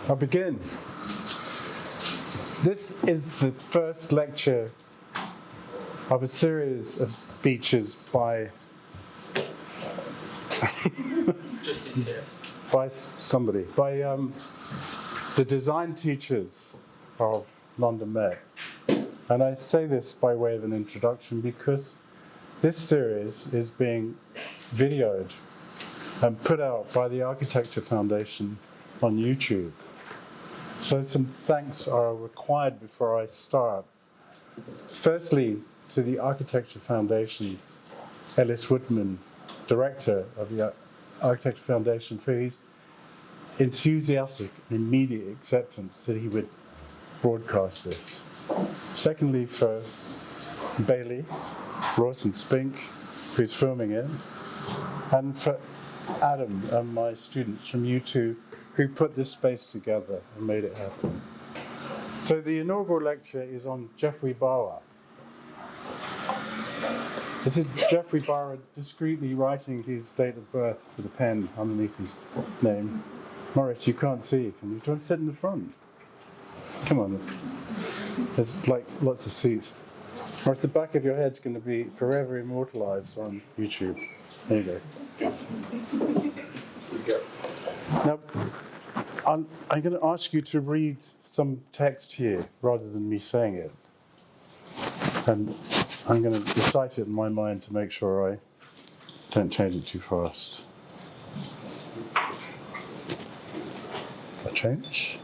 I'll begin. This is the first lecture of a series of speeches by the design teachers of London Met. And I say this by way of an introduction because this series is being videoed and put out by the Architecture Foundation on YouTube. So some thanks are required before I start. Firstly, to the Architecture Foundation, Ellis Woodman, director of the Architecture Foundation, for his enthusiastic and immediate acceptance that he would broadcast this. Secondly, for Bailey, Royce and Spink, who's filming it, and for Adam and my students from U2 who put this space together and made it happen. So the inaugural lecture is on Geoffrey Bawa. This is Geoffrey Bawa discreetly writing his date of birth with a pen underneath his name. Morris, you can't see, can you? Do you want to sit in the front? Come on. There's like lots of seats. Morris, the back of your head's going to be forever immortalized on YouTube. There you go. Now, I'm going to ask you to read some text here rather than me saying it. And I'm going to recite it in my mind to make sure I don't change it too fast. A change?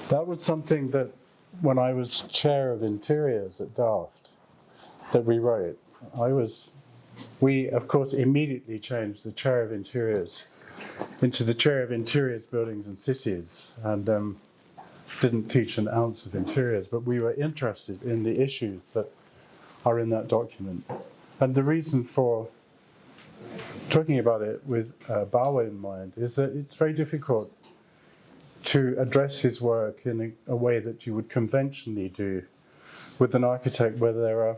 That was something that, when I was chair of interiors at Daft, that we wrote. We, of course, immediately changed the chair of interiors into the chair of interiors, buildings and cities, and didn't teach an ounce of interiors, but we were interested in the issues that are in that document. And the reason for talking about it with Bawa in mind is that it's very difficult to address his work in a way that you would conventionally do with an architect where there are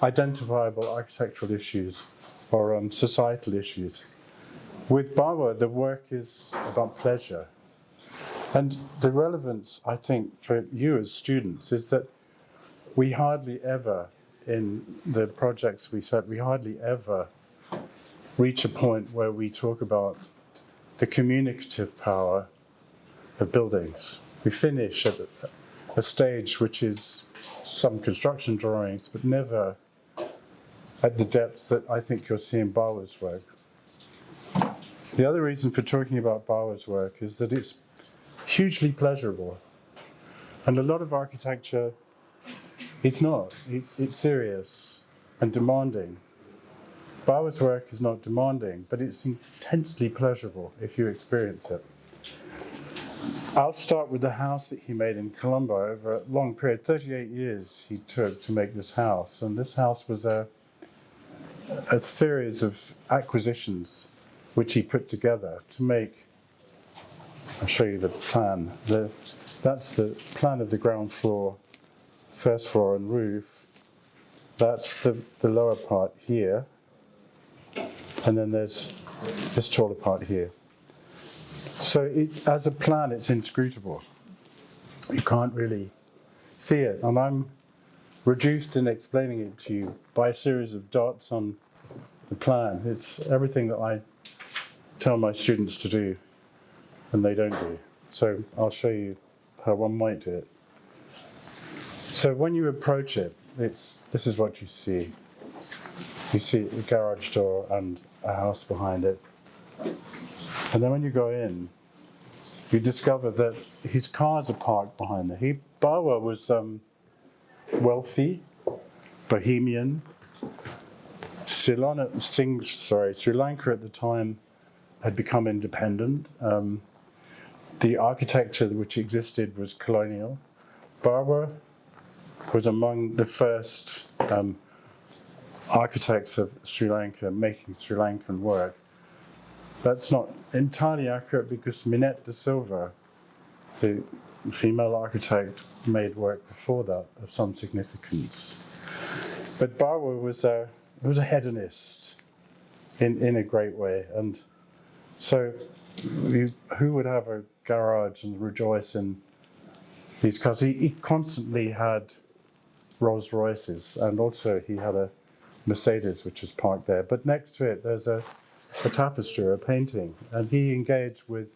identifiable architectural issues or societal issues. With Bawa, the work is about pleasure. And the relevance, I think, for you as students is that we hardly ever, in the projects we set, we hardly ever reach a point where we talk about the communicative power of buildings. We finish at a stage which is some construction drawings, but never at the depth that I think you'll see in Bawa's work. The other reason for talking about Bawa's work is that it's hugely pleasurable. And a lot of architecture, it's not. It's serious and demanding. Bawa's work is not demanding, but it's intensely pleasurable if you experience it. I'll start with the house that he made in Colombo over a long period. 38 years he took to make this house. And this house was a series of acquisitions which he put together to make, I'll show you the plan. That's the plan of the ground floor, first floor and roof. That's the lower part here. And then there's this taller part here. So as a plan, it's inscrutable. You can't really see it. And I'm reduced in explaining it to you by a series of dots on the plan. It's everything that I tell my students to do, and they don't do. So I'll show you how one might do it. So when you approach it, this is what you see. You see a garage door and a house behind it. And then when you go in, you discover that his cars are parked behind there. Bawa was wealthy, bohemian. Sri Lanka at the time had become independent. The architecture which existed was colonial. Bawa was among the first architects of Sri Lanka making Sri Lankan work. That's not entirely accurate because Minette de Silva, the female architect, made work before that of some significance. But Bawa was a hedonist in a great way, and so who would have a garage and rejoice in these cars? He constantly had Rolls Royces, and also he had a Mercedes which was parked there. But next to it, there's a tapestry, a painting, and he engaged with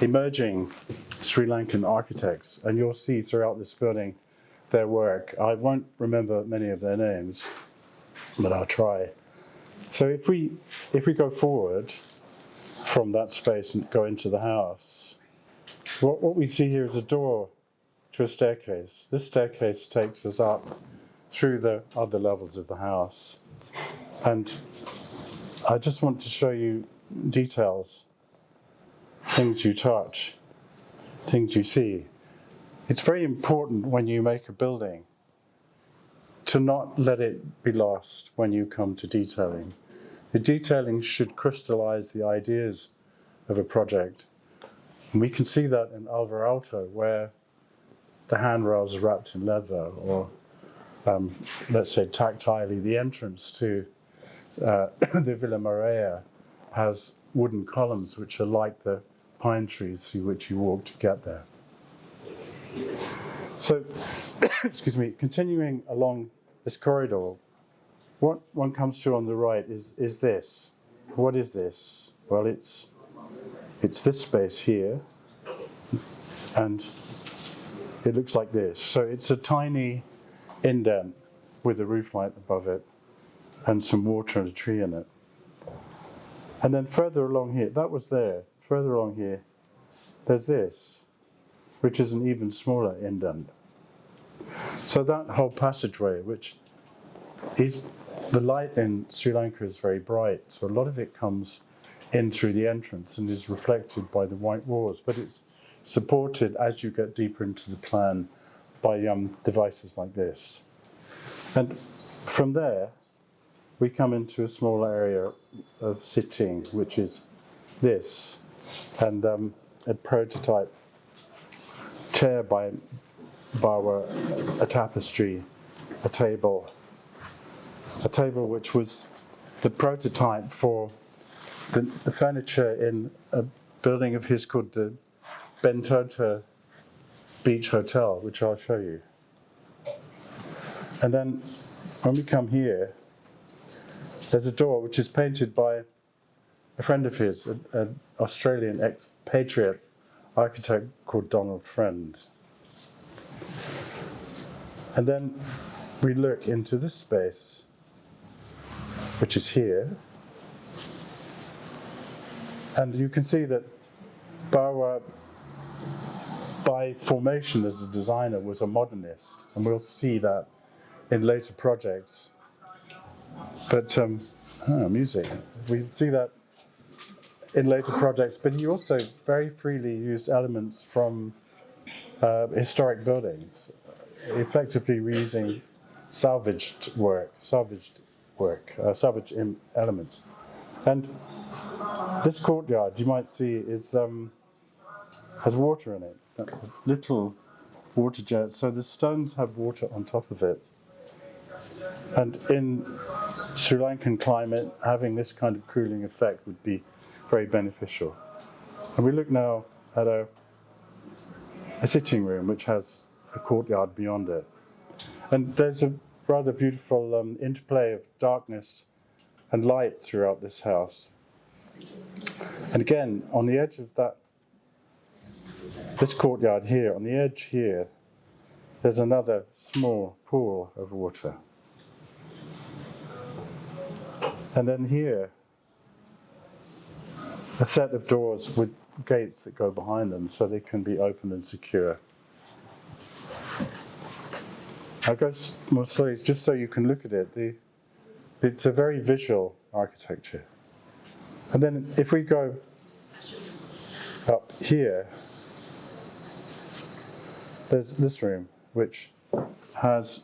emerging Sri Lankan architects, and you'll see throughout this building their work. I won't remember many of their names, but I'll try. So if we go forward from that space and go into the house, what we see here is a door to a staircase. This staircase takes us up through the other levels of the house. And I just want to show you details, things you touch, things you see. It's very important when you make a building to not let it be lost when you come to detailing. The detailing should crystallize the ideas of a project. And we can see that in Alvar Aalto, where the handrails are wrapped in leather, or let's say tactilely, the entrance to the Villa Morea has wooden columns which are like the pine trees through which you walk to get there. So, excuse me, continuing along this corridor, what one comes to on the right is this. What is this? Well, it's this space here, and it looks like this. So it's a tiny indent with a roof light above it and some water and a tree in it. And then further along here, that was there, further along here, there's this, which is an even smaller indent. So that whole passageway, which is, the light in Sri Lanka is very bright, so a lot of it comes in through the entrance and is reflected by the white walls, but it's supported as you get deeper into the plan by devices like this. And from there, we come into a small area of sitting, which is this, and a prototype chair by Bawa, a tapestry, a table which was the prototype for the furniture in a building of his called the Bentota Beach Hotel, which I'll show you. And then when we come here, there's a door which is painted by a friend of his, an Australian expatriate architect called Donald Friend. And then we look into this space, which is here. And you can see that Bawa, by formation as a designer, was a modernist, and we'll see that in later projects. But music, we see that in later projects. But he also very freely used elements from historic buildings, effectively reusing salvaged elements. And this courtyard, you might see, has water in it. That's a little water jet. So the stones have water on top of it. And in Sri Lankan climate, having this kind of cooling effect would be very beneficial. And we look now at a sitting room which has a courtyard beyond it. And there's a rather beautiful interplay of darkness and light throughout this house. And again, on the edge of this courtyard here, on the edge here, there's another small pool of water. And then here, a set of doors with gates that go behind them so they can be open and secure. I'll go more slowly, just so you can look at it. It's a very visual architecture. And then if we go up here, there's this room, which has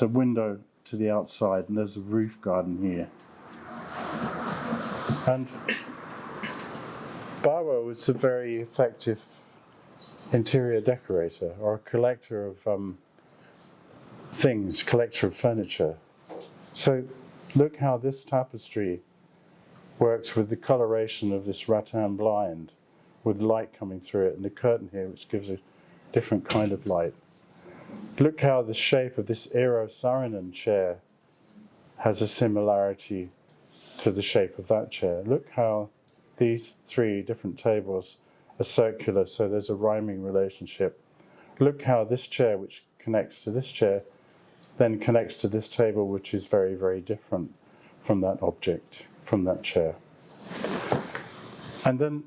a window to the outside, and there's a roof garden here. And Bawa was a very effective interior decorator, or a collector of things, collector of furniture. So look how this tapestry works with the coloration of this rattan blind, with light coming through it, and the curtain here, which gives a different kind of light. Look how the shape of this Eero Saarinen chair has a similarity to the shape of that chair. Look how these three different tables are circular, so there's a rhyming relationship. Look how this chair, which connects to this chair, then connects to this table, which is very, very different from that object, from that chair. And then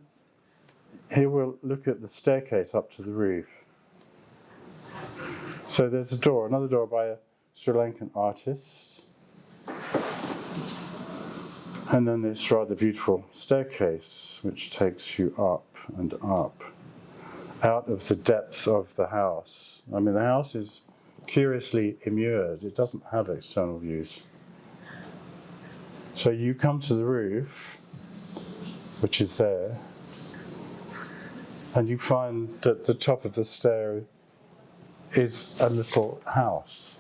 here we'll look at the staircase up to the roof. So there's a door, another door by a Sri Lankan artist. And then this rather beautiful staircase, which takes you up and up, out of the depth of the house. I mean, the house is curiously immured. It doesn't have external views. So you come to the roof, which is there, and you find that the top of the stair is a little house.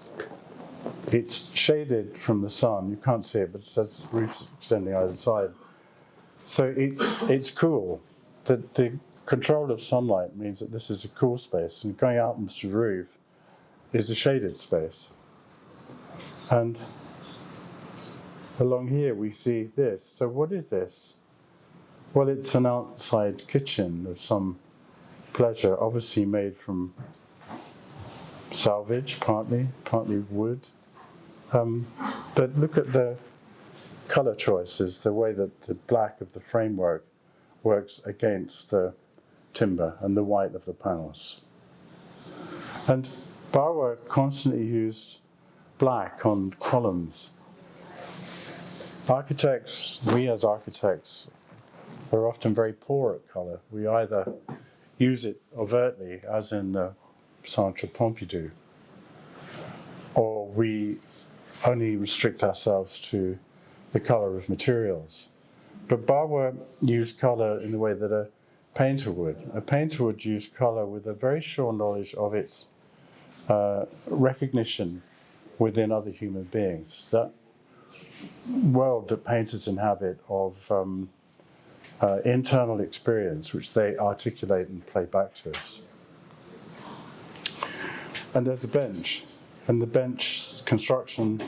It's shaded from the sun. You can't see it, but it says roofs extending either side. So it's cool. The control of sunlight means that this is a cool space, and going out onto the roof is a shaded space. And along here we see this. So what is this? Well, it's an outside kitchen of some pleasure, obviously made from salvage, partly wood. But look at the color choices, the way that the black of the framework works against the timber and the white of the panels. And Bawa constantly used black on columns. Architects, we as architects, are often very poor at color. We either use it overtly, as in the Centre Pompidou, or we only restrict ourselves to the color of materials. But Bawa used color in the way that a painter would. A painter would use color with a very sure knowledge of its recognition within other human beings. That world that painters inhabit of internal experience, which they articulate and play back to us. And there's a bench, and the bench construction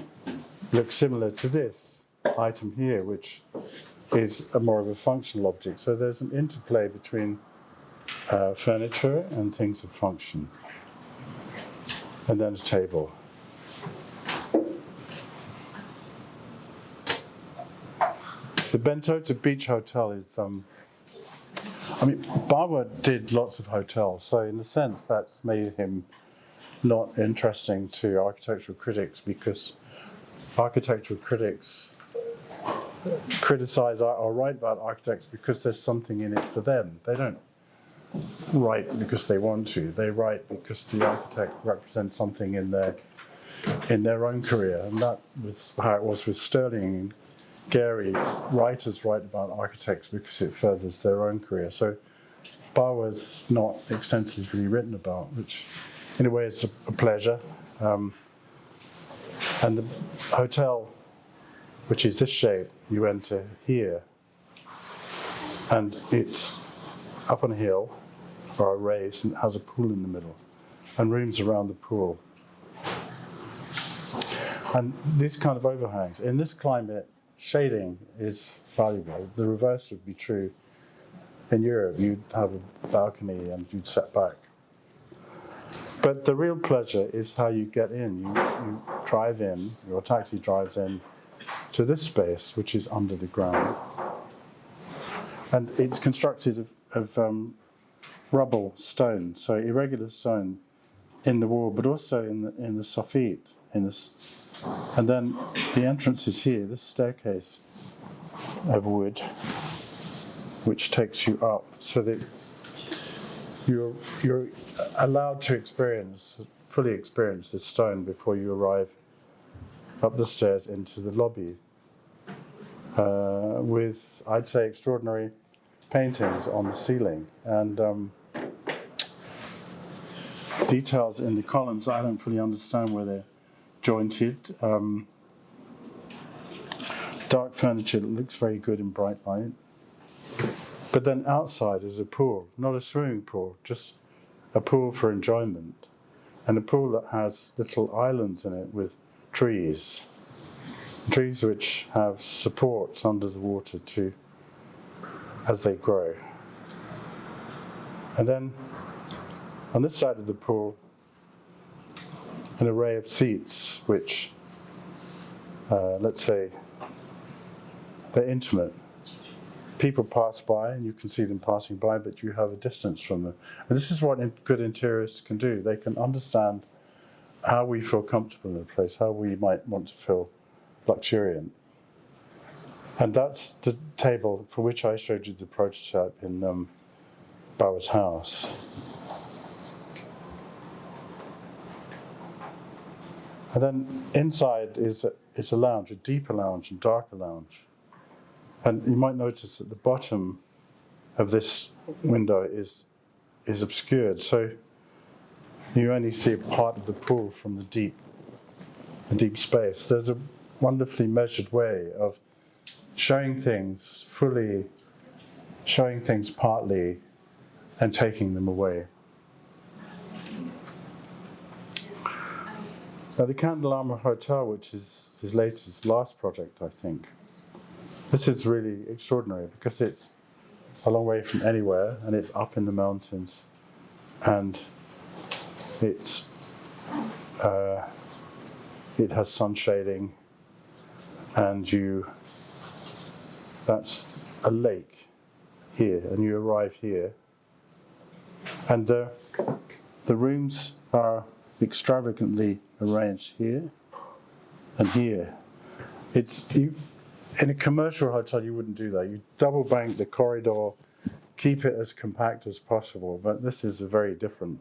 looks similar to this item here, which is more of a functional object. So there's an interplay between furniture and things of function. And then a table. The Bentota Beach Hotel is, Bawa did lots of hotels, so in a sense that's made him not interesting to architectural critics, because architectural critics criticize or write about architects because there's something in it for them. They don't write because they want to. They write because the architect represents something in their own career, and that was how it was with Sterling and Gary. Writers write about architects because it furthers their own career. So Bawa's not extensively written about, which in a way is a pleasure. And the hotel, which is this shape, you enter here, and it's up on a hill or a raise, and it has a pool in the middle and rooms around the pool. And these kind of overhangs, in this climate, shading is valuable. The reverse would be true in Europe. You'd have a balcony and you'd set back. But the real pleasure is how you get in. You drive in, your taxi drives in to this space, which is under the ground. And it's constructed of rubble stone, so irregular stone in the wall, but also in the soffit, and then the entrance is here. This staircase of wood, which takes you up, so that you're allowed to fully experience this stone before you arrive up the stairs into the lobby, with, I'd say, extraordinary paintings on the ceiling and details in the columns. I don't fully understand where they're jointed. Dark furniture that looks very good in bright light. But then outside is a pool, not a swimming pool, just a pool for enjoyment. And a pool that has little islands in it with trees which have supports under the water as they grow. And then on this side of the pool, an array of seats which, let's say, they're intimate. People pass by and you can see them passing by, but you have a distance from them. And this is what good interiorists can do. They can understand how we feel comfortable in a place, how we might want to feel luxuriant. And that's the table for which I showed you the prototype in Bawa's house. And then inside is a lounge, a deeper lounge and darker lounge. And you might notice that the bottom of this window is obscured, so you only see a part of the pool from the deep space. There's a wonderfully measured way of showing things fully, showing things partly, and taking them away. Now, the Candelaria Hotel, which is his last project, I think, this is really extraordinary because it's a long way from anywhere and it's up in the mountains, and it has sun shading, and that's a lake here, and you arrive here, and the rooms are extravagantly arranged here and here. In a commercial hotel, you wouldn't do that. You double bank the corridor, keep it as compact as possible, but this is a very different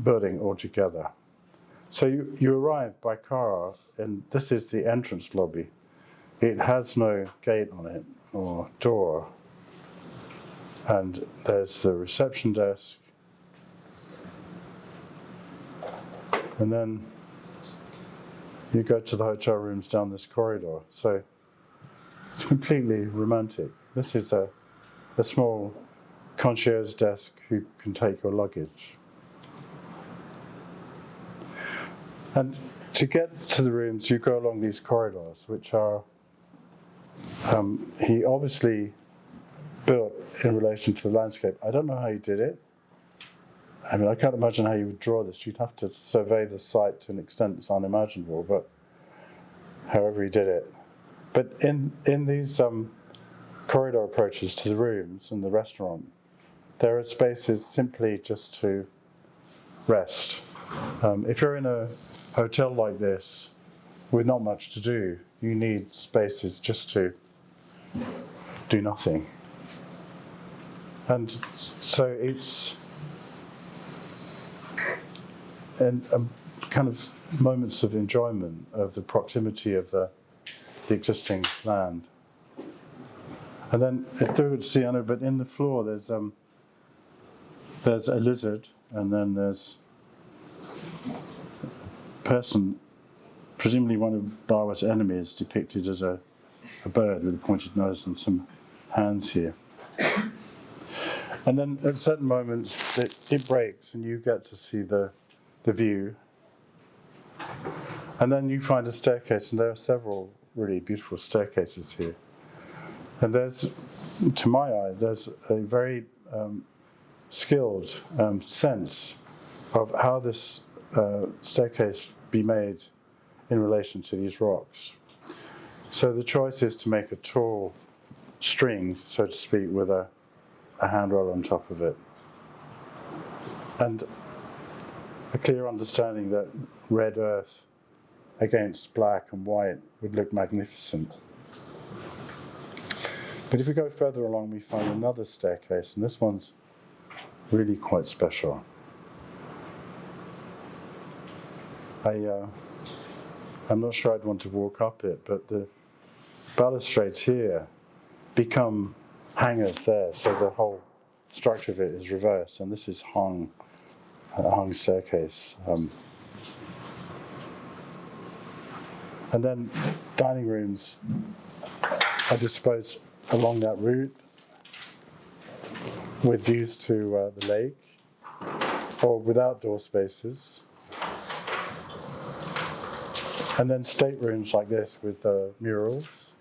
building altogether. So you arrive by car, and this is the entrance lobby. It has no gate on it or door. And there's the reception desk. And then you go to the hotel rooms down this corridor. So it's completely romantic. This is a small concierge desk who can take your luggage. And to get to the rooms, you go along these corridors, which are, he obviously built in relation to the landscape. I don't know how he did it. I mean, I can't imagine how you would draw this. You'd have to survey the site to an extent that's unimaginable, but however he did it. But in these corridor approaches to the rooms and the restaurant, there are spaces simply just to rest. If you're in a hotel like this with not much to do, you need spaces just to do nothing. And so it's kind of moments of enjoyment of the proximity of the existing land. And then but in the floor there's a lizard, and then there's a person, presumably one of Bawa's enemies, depicted as a bird with a pointed nose and some hands here. And then at certain moments it breaks and you get to see the view. And then you find a staircase, and there are several really beautiful staircases here. And to my eye, there's a very skilled sense of how this staircase be made in relation to these rocks. So the choice is to make a tall string, so to speak, with a handrail on top of it. And a clear understanding that red earth against black and white would look magnificent. But if we go further along, we find another staircase, and this one's really quite special. I'm not sure I'd want to walk up it, but the balustrades here become hangers there, so the whole structure of it is reversed, and this is hung staircase. And then dining rooms are disposed along that route with views to the lake, or with outdoor spaces. And then staterooms like this with murals.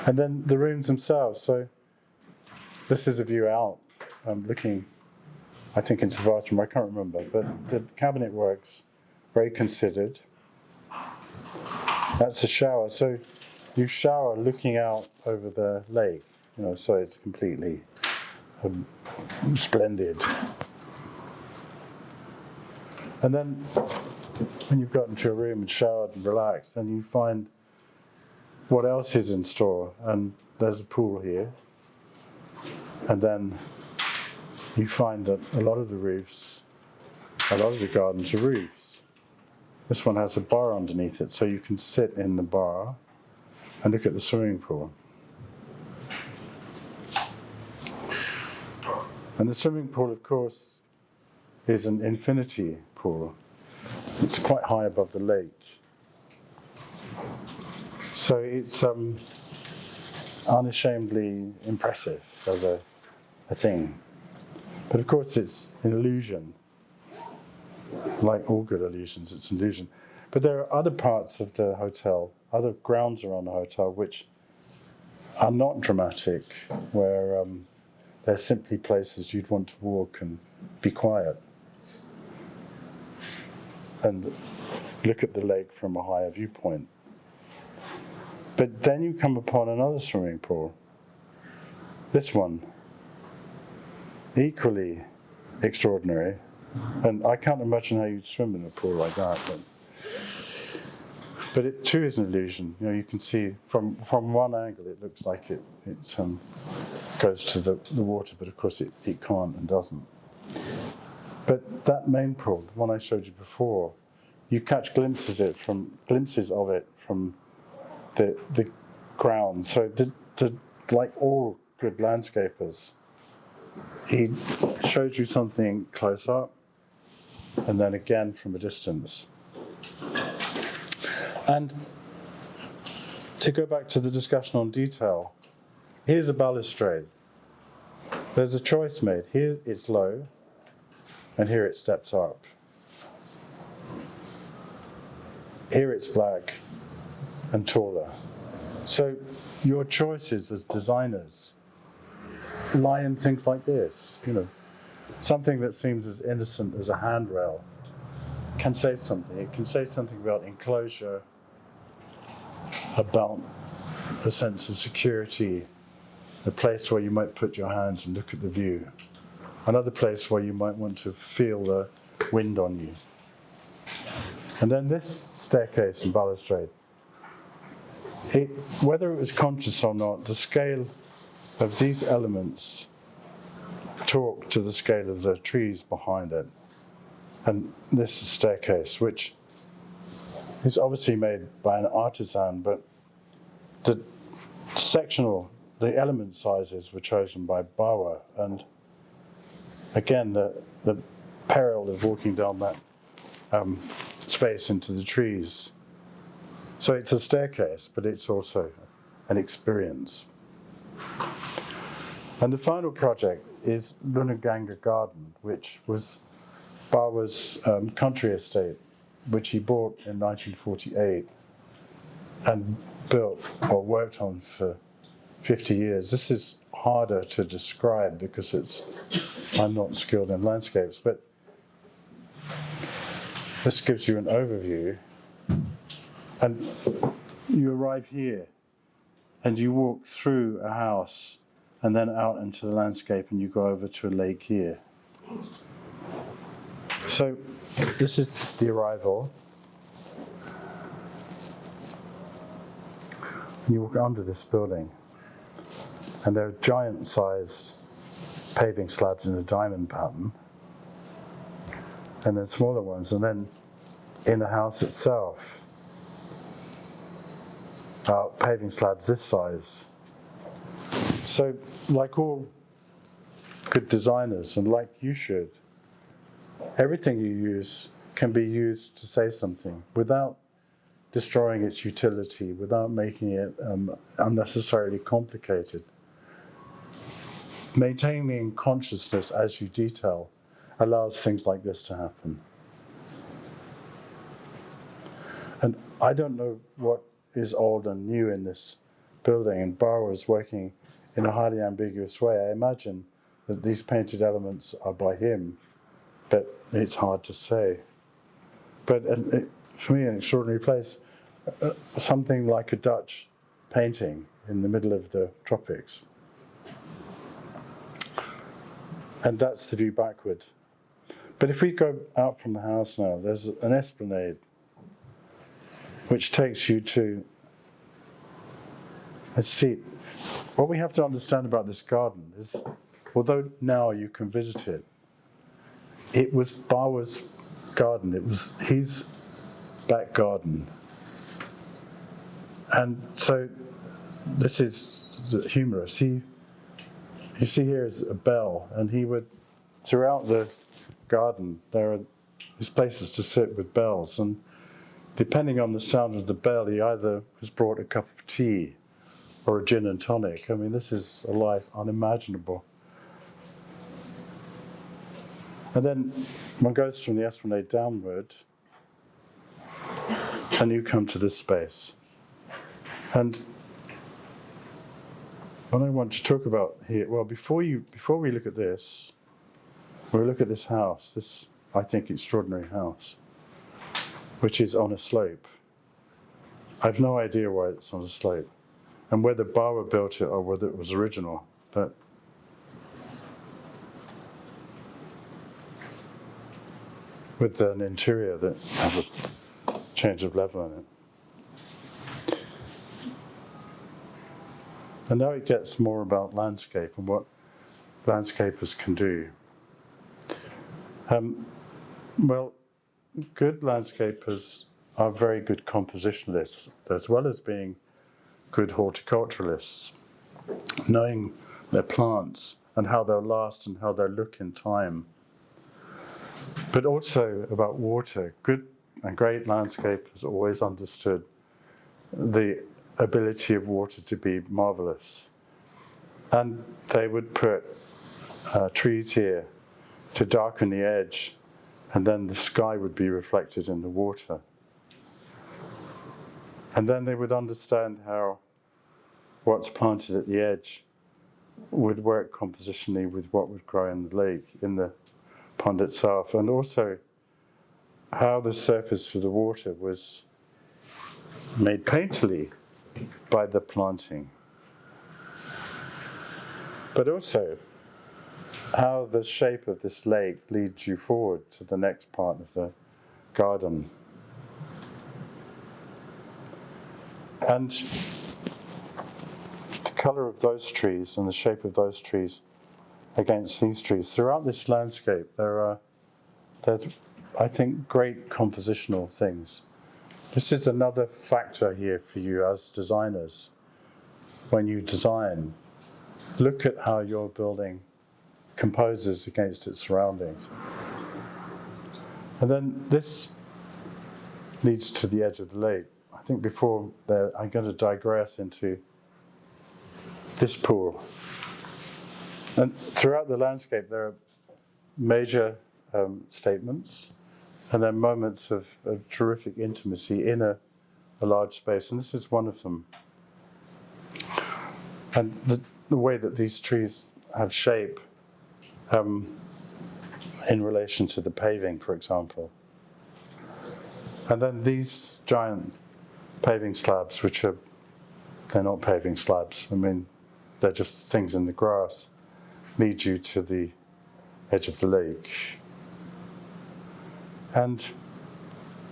And then the rooms themselves. So this is a view out, looking, I think, into the bathroom. I can't remember, but the cabinet work's very considered. That's a shower. So you shower looking out over the lake, so it's completely splendid. And then when you've got into your room and showered and relaxed, then you find what else is in store. And there's a pool here. And then you find that a lot of the gardens are roofs. This one has a bar underneath it, so you can sit in the bar and look at the swimming pool. And the swimming pool, of course, is an infinity pool. It's quite high above the lake. So it's unashamedly impressive as a thing. But of course it's an illusion. Like all good illusions, it's an illusion. But there are other parts of the hotel, other grounds around the hotel, which are not dramatic, where they're simply places you'd want to walk and be quiet and look at the lake from a higher viewpoint. But then you come upon another swimming pool. This one, equally extraordinary. And I can't imagine how you'd swim in a pool like that. But it too is an illusion. You can see from one angle it looks like it goes to the water, but of course it can't and doesn't. But that main pool, the one I showed you before, you catch glimpses of it from the ground. So like all good landscapers, he shows you something close up and then again from a distance. And to go back to the discussion on detail, here's a balustrade. There's a choice made. Here it's low, and here it steps up. Here it's black and taller. So your choices as designers lie in things like this. Something that seems as innocent as a handrail can say something. It can say something about enclosure, about a sense of security, a place where you might put your hands and look at the view, another place where you might want to feel the wind on you. And then this staircase and balustrade, whether it was conscious or not, the scale of these elements talk to the scale of the trees behind it. And this staircase, which is obviously made by an artisan, but the element sizes were chosen by Bawa. And again, the peril of walking down that space into the trees. So it's a staircase, but it's also an experience. And the final project is Lunuganga Garden, which was Bawa's country estate, which he bought in 1948 and built or worked on for 50 years. This is harder to describe because I'm not skilled in landscapes, but this gives you an overview. And you arrive here and you walk through a house and then out into the landscape, and you go over to a lake here. So this is the arrival. You walk under this building, and there are giant-sized paving slabs in a diamond pattern, and then smaller ones, and then in the house itself, paving slabs this size. So, like all good designers, and like you should, everything you use can be used to say something without destroying its utility, without making it unnecessarily complicated. Maintaining consciousness as you detail allows things like this to happen. And I don't know what is old and new in this building, and Bawa is working in a highly ambiguous way. I imagine that these painted elements are by him, but it's hard to say. But for me, an extraordinary place, something like a Dutch painting in the middle of the tropics. And that's the view backward. But if we go out from the house now, there's an esplanade which takes you to a seat. What we have to understand about this garden is, although now you can visit it, it was Bawa's garden. It was his back garden. And so this is humorous. You see here is a bell, and he would, throughout the garden, there are these places to sit with bells, and depending on the sound of the bell, he either was brought a cup of tea or a gin and tonic. I mean, this is a life unimaginable. And then one goes from the esplanade downward, and you come to this space. And what I want to talk about here, well, before we look at this, we'll look at this house, this, I think, extraordinary house, which is on a slope. I've no idea why it's on a slope, and whether Bawa built it or whether it was original, but with an interior that has a change of level in it. And now it gets more about landscape and what landscapers can do. Well, good landscapers are very good compositionalists, as well as being good horticulturalists, knowing their plants and how they'll last and how they'll look in time. But also about water. Good and great landscapers always understood the ability of water to be marvelous. And they would put trees here to darken the edge, and then the sky would be reflected in the water. And then they would understand how what's planted at the edge would work compositionally with what would grow in the lake, in the pond itself, and also how the surface of the water was made painterly by the planting. But also how the shape of this lake leads you forward to the next part of the garden. And the colour of those trees and the shape of those trees against these trees. Throughout this landscape, there's, I think, great compositional things. This is another factor here for you as designers. When you design, look at how your building composes against its surroundings. And then this leads to the edge of the lake. I think before there, I'm going to digress into this pool. And throughout the landscape, there are major statements, and then moments of terrific intimacy in a large space, and this is one of them. And the way that these trees have shape in relation to the paving, for example. And then these giant paving slabs, they're not paving slabs, I mean, they're just things in the grass, lead you to the edge of the lake. And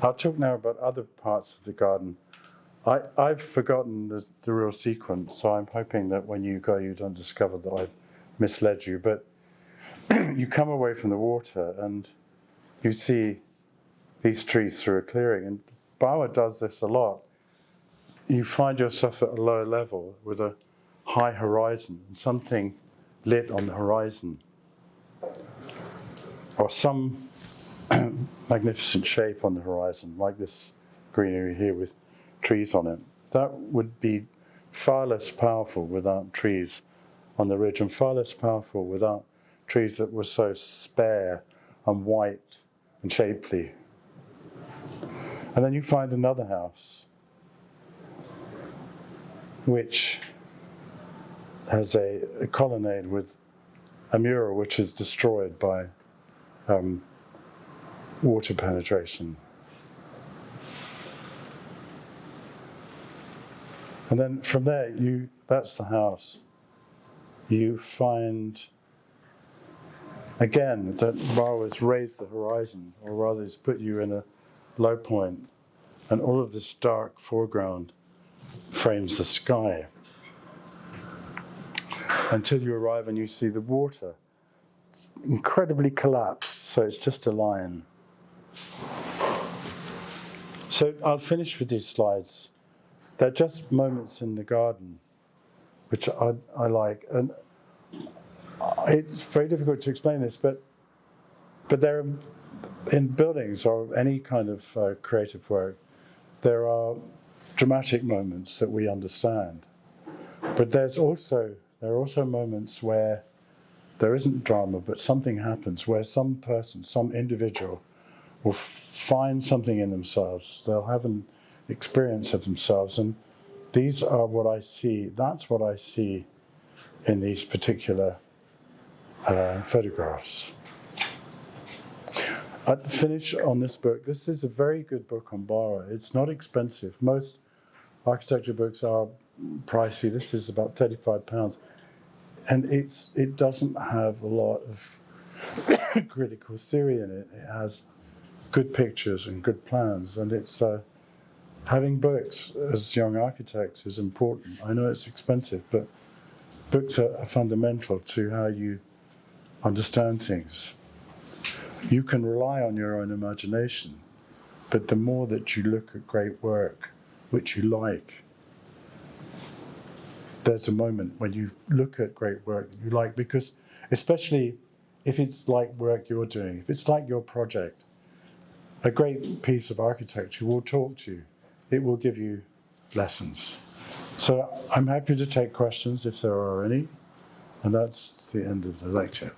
I'll talk now about other parts of the garden. I've forgotten the real sequence, so I'm hoping that when you go, you don't discover that I've misled you. But you come away from the water and you see these trees through a clearing. And Bawa does this a lot. You find yourself at a low level with a high horizon, and something lit on the horizon, or some magnificent shape on the horizon, like this greenery here with trees on it. That would be far less powerful without trees on the ridge, and far less powerful without trees that were so spare and white and shapely. And then you find another house which has a colonnade with a mural which is destroyed by water penetration. And then from there, that's the house. You find, again, that Bawa has raised the horizon, or rather has put you in a low point, and all of this dark foreground frames the sky, until you arrive and you see the water. It's incredibly collapsed, so it's just a line. So I'll finish with these slides. They're just moments in the garden, which I like. And it's very difficult to explain this, but there, in buildings or any kind of creative work, there are dramatic moments that we understand. But there are also moments where there isn't drama, but something happens, where some person, some individual, will find something in themselves. They'll have an experience of themselves, and these are what I see. That's what I see in these particular photographs. I'd finish on this book. This is a very good book on Bawa. It's not expensive. Most architecture books are pricey. This is about £35, and it doesn't have a lot of critical theory in it. It has good pictures and good plans, and it's having books as young architects is important. I know it's expensive, but books are fundamental to how you understand things. You can rely on your own imagination, but the more that you look at great work, which you like, there's a moment when you look at great work that you like, because especially if it's like work you're doing, if it's like your project, a great piece of architecture will talk to you. It will give you lessons. So I'm happy to take questions if there are any, and that's the end of the lecture.